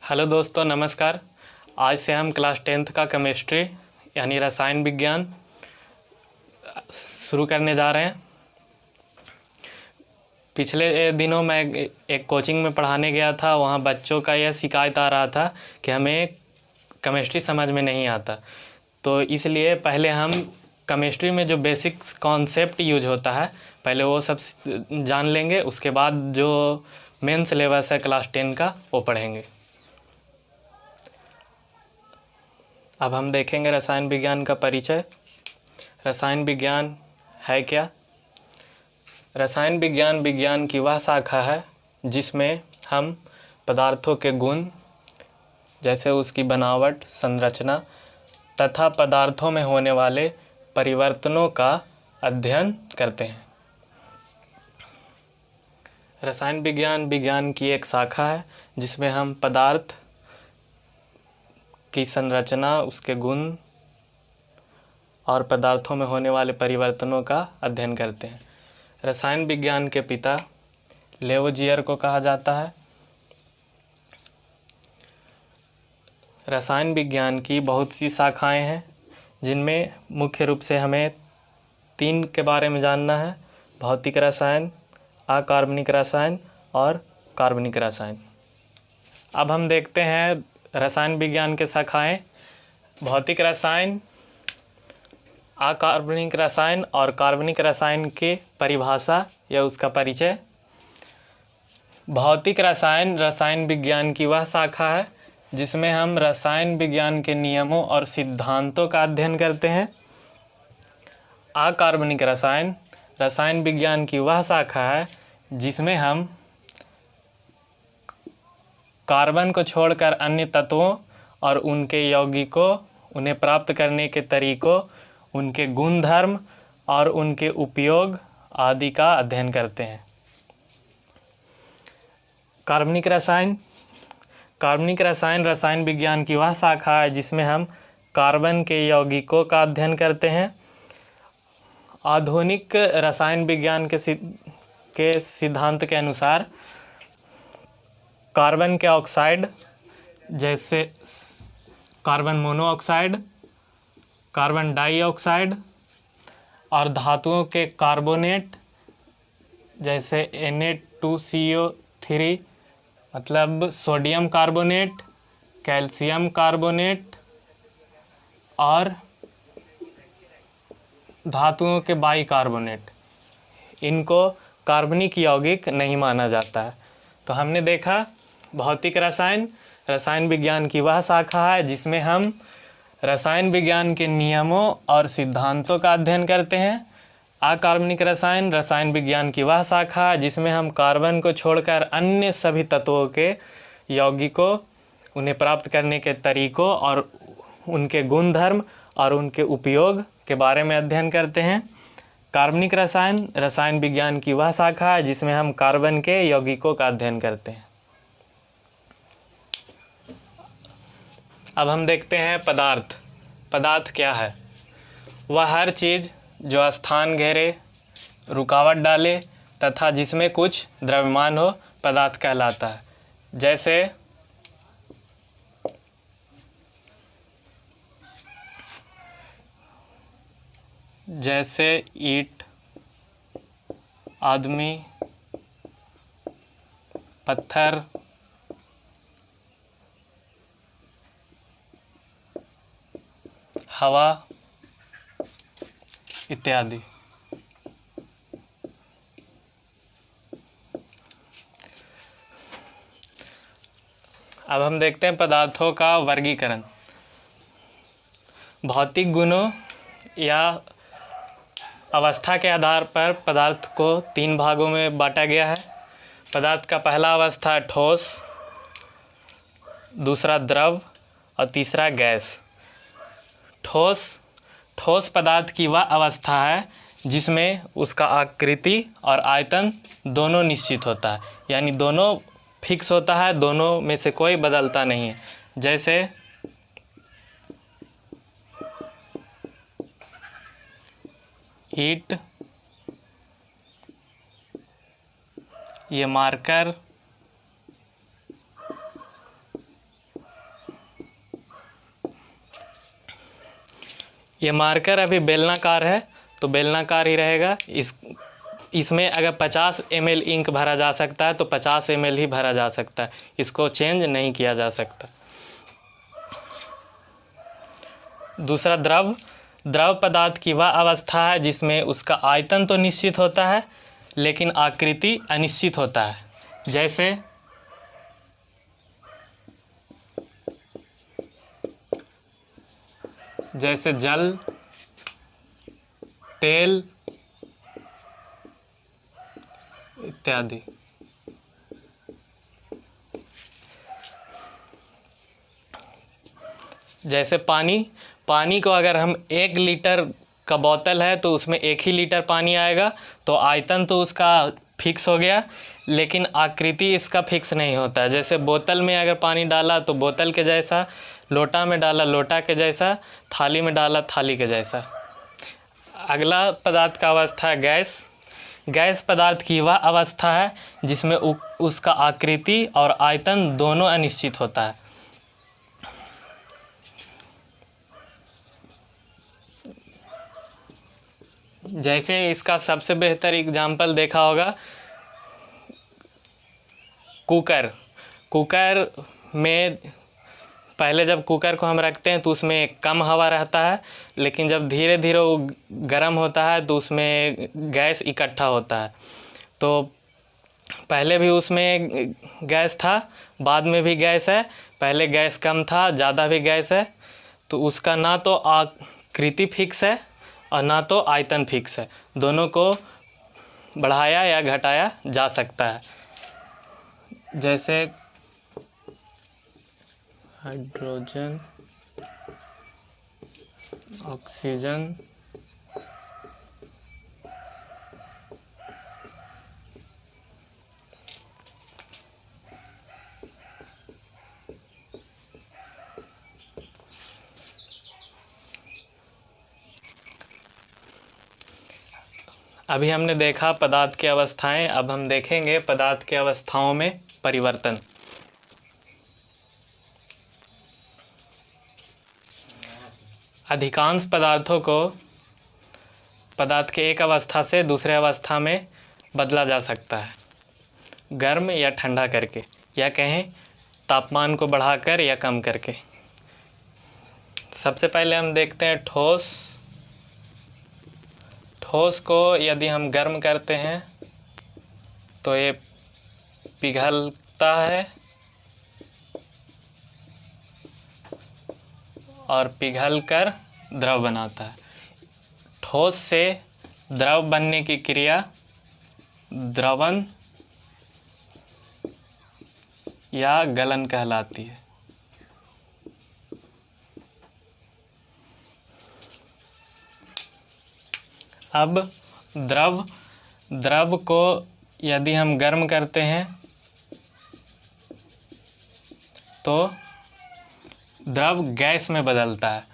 Hello दोस्तों, नमस्कार। आज से हम क्लास 10th का केमिस्ट्री यानी रसायन विज्ञान शुरू करने जा रहे हैं। पिछले दिनों मैं एक कोचिंग में पढ़ाने गया था। वहाँ बच्चों का यह शिकायत आ रहा था कि हमें केमिस्ट्री समझ में नहीं आता। तो इसलिए पहले हम केमिस्ट्री में जो बेसिक्स कॉन्सेप्ट यूज होता है पहले वो सब जान लेंगे। उसके बाद जो मेन सिलेबस है क्लास 10 का वो पढ़ेंगे। अब हम देखेंगे रसायन विज्ञान का परिचय। रसायन विज्ञान है क्या? रसायन विज्ञान विज्ञान की वह शाखा है जिसमें हम पदार्थों के गुण, जैसे उसकी बनावट, संरचना तथा पदार्थों में होने वाले परिवर्तनों का अध्ययन करते हैं। रसायन विज्ञान विज्ञान की एक शाखा है जिसमें हम पदार्थ की संरचना, उसके गुण और पदार्थों में होने वाले परिवर्तनों का अध्ययन करते हैं। रसायन विज्ञान के पिता लेवोजियर को कहा जाता है। रसायन विज्ञान की बहुत सी शाखाएं हैं जिनमें मुख्य रूप से हमें 3 के बारे में जानना है: भौतिक रसायन, अकार्बनिक रसायन और कार्बनिक रसायन। अब हम देखते हैं रसायन विज्ञान के शाखाएं। भौतिक रसायन, अकार्बनिक रसायन और कार्बनिक रसायन के परिभाषा या उसका परिचय। भौतिक रसायन रसायन विज्ञान की वह शाखा है जिसमें हम रसायन विज्ञान के नियमों और सिद्धांतों का अध्ययन करते हैं। अकार्बनिक रसायन रसायन विज्ञान की वह शाखा है जिसमें हम कार्बन को छोड़कर अन्य तत्वों और उनके यौगिकों, उन्हें प्राप्त करने के तरीकों, उनके गुणधर्म और उनके उपयोग आदि का अध्ययन करते हैं। कार्बनिक रसायन कार्बनिक रसायन रसायन विज्ञान की वह शाखा है जिसमें हम कार्बन के यौगिकों का अध्ययन करते हैं। आधुनिक रसायन विज्ञान के सिद्धांत के अनुसार कार्बन के ऑक्साइड, जैसे कार्बन मोनोऑक्साइड, कार्बन डाइऑक्साइड और धातुओं के कार्बोनेट, जैसे Na2CO3 मतलब सोडियम कार्बोनेट, कैल्शियम कार्बोनेट और धातुओं के बाइकार्बोनेट, इनको कार्बनिक यौगिक नहीं माना जाता है। तो हमने देखा भौतिक रसायन रसायन विज्ञान की वह शाखा है जिसमें हम रसायन विज्ञान के नियमों और सिद्धांतों का अध्ययन करते हैं। अकार्बनिक रसायन रसायन विज्ञान की वह शाखा है जिसमें हम कार्बन को छोड़कर अन्य सभी तत्वों के यौगिकों, उन्हें प्राप्त करने के तरीकों और उनके गुणधर्म और उनके उपयोग के बारे में अध्ययन करते हैं। कार्बनिक रसायन रसायन विज्ञान की वह शाखा है जिसमें हम कार्बन के यौगिकों का अध्ययन करते हैं। अब हम देखते हैं पदार्थ। पदार्थ क्या है? वह हर चीज़ जो स्थान घेरे, रुकावट डाले तथा जिसमें कुछ द्रव्यमान हो पदार्थ कहलाता है। जैसे ईंट, आदमी, पत्थर, हवा इत्यादि। अब हम देखते हैं पदार्थों का वर्गीकरण। भौतिक गुणों या अवस्था के आधार पर पदार्थ को 3 भागों में बांटा गया है। पदार्थ का पहला अवस्था है ठोस, दूसरा द्रव और तीसरा गैस। ठोस पदार्थ की वह अवस्था है जिसमें उसका आकृति और आयतन दोनों निश्चित होता है, यानी दोनों फिक्स होता है, दोनों में से कोई बदलता नहीं है। जैसे ईंट, ये मार्कर, ये मार्कर अभी बेलनाकार है तो बेलनाकार ही रहेगा। इसमें अगर 50 ml इंक भरा जा सकता है तो 50 ml ही भरा जा सकता है, इसको चेंज नहीं किया जा सकता। दूसरा द्रव पदार्थ की वह अवस्था है जिसमें उसका आयतन तो निश्चित होता है लेकिन आकृति अनिश्चित होता है। जैसे जल, तेल इत्यादि। जैसे पानी को अगर हम 1 लीटर का बोतल है तो उसमें 1 ही लीटर पानी आएगा तो आयतन तो उसका फिक्स हो गया लेकिन आकृति इसका फिक्स नहीं होता है। जैसे बोतल में अगर पानी डाला तो बोतल के जैसा, लोटा में डाला लोटा के जैसा, थाली में डाला थाली के जैसा। अगला पदार्थ का अवस्था है गैस पदार्थ की वह अवस्था है जिसमें उसका आकृति और आयतन दोनों अनिश्चित होता है। जैसे इसका सबसे बेहतर एग्जाम्पल देखा होगा कुकर में पहले जब कुकर को हम रखते हैं तो उसमें कम हवा रहता है लेकिन जब धीरे धीरे वो गर्म होता है तो उसमें गैस इकट्ठा होता है। तो पहले भी उसमें गैस था, बाद में भी गैस है, पहले गैस कम था, ज़्यादा भी गैस है। तो उसका ना तो आकृति फिक्स है और ना तो आयतन फिक्स है, दोनों को बढ़ाया या घटाया जा सकता है। जैसे हाइड्रोजन, ऑक्सीजन, अभी हमने देखा पदार्थ की अवस्थाएं, अब हम देखेंगे पदार्थ की अवस्थाओं में परिवर्तन। अधिकांश पदार्थों को पदार्थ के एक अवस्था से दूसरे अवस्था में बदला जा सकता है, गर्म या ठंडा करके, या कहें तापमान को बढ़ाकर या कम करके। सबसे पहले हम देखते हैं ठोस को यदि हम गर्म करते हैं तो ये पिघलता है और पिघलकर द्रव बनाता है। ठोस से द्रव बनने की क्रिया द्रवण या गलन कहलाती है। अब द्रव को यदि हम गर्म करते हैं तो द्रव गैस में बदलता है।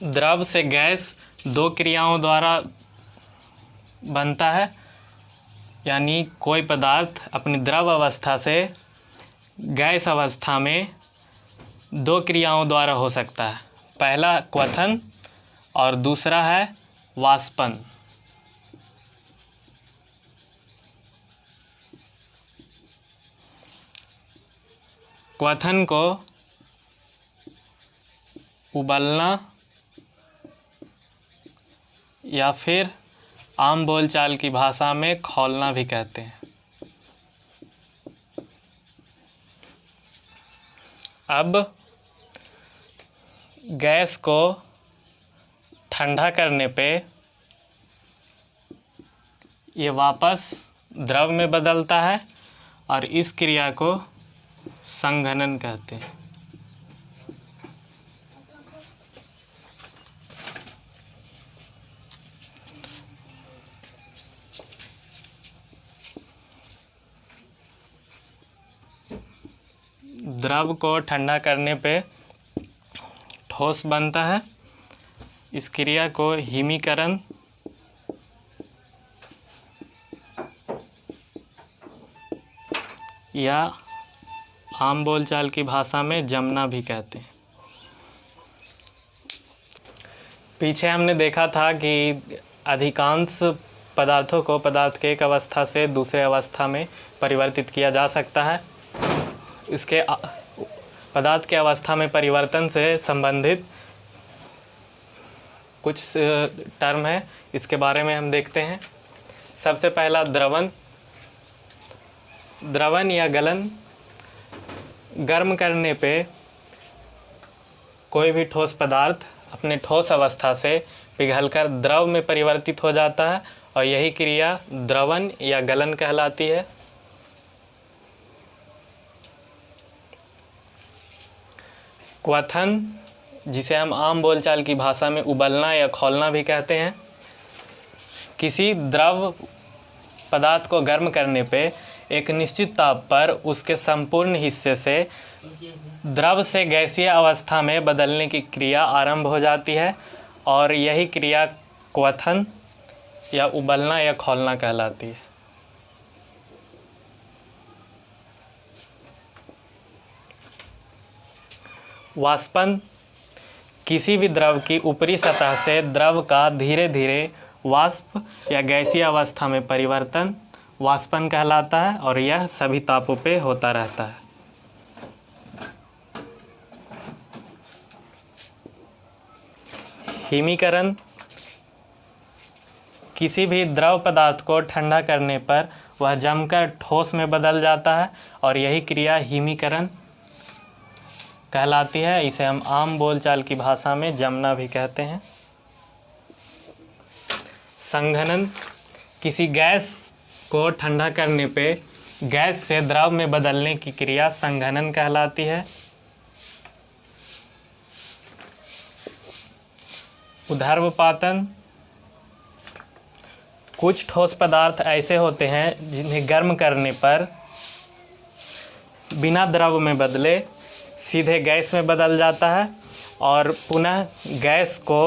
द्रव से गैस 2 क्रियाओं द्वारा बनता है, यानी कोई पदार्थ अपनी द्रव अवस्था से गैस अवस्था में 2 क्रियाओं द्वारा हो सकता है। पहला क्वथन और दूसरा है वाष्पन। क्वथन को उबलना या फिर आम बोलचाल की भाषा में खौलना भी कहते हैं। अब गैस को ठंडा करने पे ये वापस द्रव में बदलता है और इस क्रिया को संघनन कहते हैं। द्रव को ठंडा करने पे ठोस बनता है। इस क्रिया को हिमीकरण या आम बोलचाल की भाषा में जमना भी कहते हैं। पीछे हमने देखा था कि अधिकांश पदार्थों को पदार्थ के एक अवस्था से दूसरे अवस्था में परिवर्तित किया जा सकता है। इसके पदार्थ के अवस्था में परिवर्तन से संबंधित कुछ टर्म है, इसके बारे में हम देखते हैं। सबसे पहला द्रवन। द्रवन या गलन, गर्म करने पे कोई भी ठोस पदार्थ अपने ठोस अवस्था से पिघलकर द्रव में परिवर्तित हो जाता है और यही क्रिया द्रवन या गलन कहलाती है। क्वथन, जिसे हम आम बोलचाल की भाषा में उबलना या खौलना भी कहते हैं। किसी द्रव पदार्थ को गर्म करने पे एक निश्चित ताप पर उसके संपूर्ण हिस्से से द्रव से गैसीय अवस्था में बदलने की क्रिया आरंभ हो जाती है और यही क्रिया क्वथन या उबलना या खौलना कहलाती है। वाष्पन, किसी भी द्रव की ऊपरी सतह से द्रव का धीरे धीरे वाष्प या गैसीय अवस्था में परिवर्तन वाष्पन कहलाता है और यह सभी तापों पे होता रहता है। हिमीकरण, किसी भी द्रव पदार्थ को ठंडा करने पर वह जमकर ठोस में बदल जाता है और यही क्रिया हिमीकरण कहलाती है। इसे हम आम बोलचाल की भाषा में जमना भी कहते हैं। संघनन, किसी गैस को ठंडा करने पे गैस से द्रव में बदलने की क्रिया संघनन कहलाती है। ऊर्ध्वपातन, कुछ ठोस पदार्थ ऐसे होते हैं जिन्हें गर्म करने पर बिना द्रव में बदले सीधे गैस में बदल जाता है और पुनः गैस को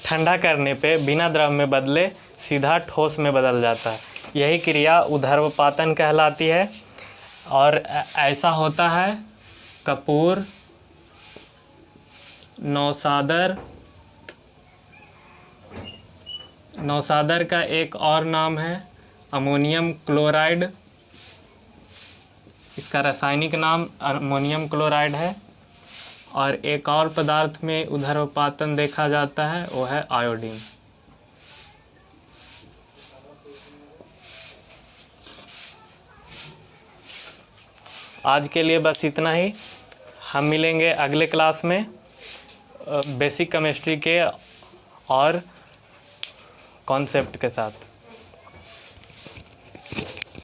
ठंडा करने पे बिना द्रव में बदले सीधा ठोस में बदल जाता है। यही क्रिया ऊर्ध्वपातन कहलाती है और ऐसा होता है कपूर, नौसादर का एक और नाम है अमोनियम क्लोराइड। इसका रासायनिक नाम अमोनियम क्लोराइड है और एक और पदार्थ में ऊर्ध्वपातन देखा जाता है, वो है आयोडीन। आज के लिए बस इतना ही। हम मिलेंगे अगले क्लास में बेसिक केमिस्ट्री के और कॉन्सेप्ट के साथ।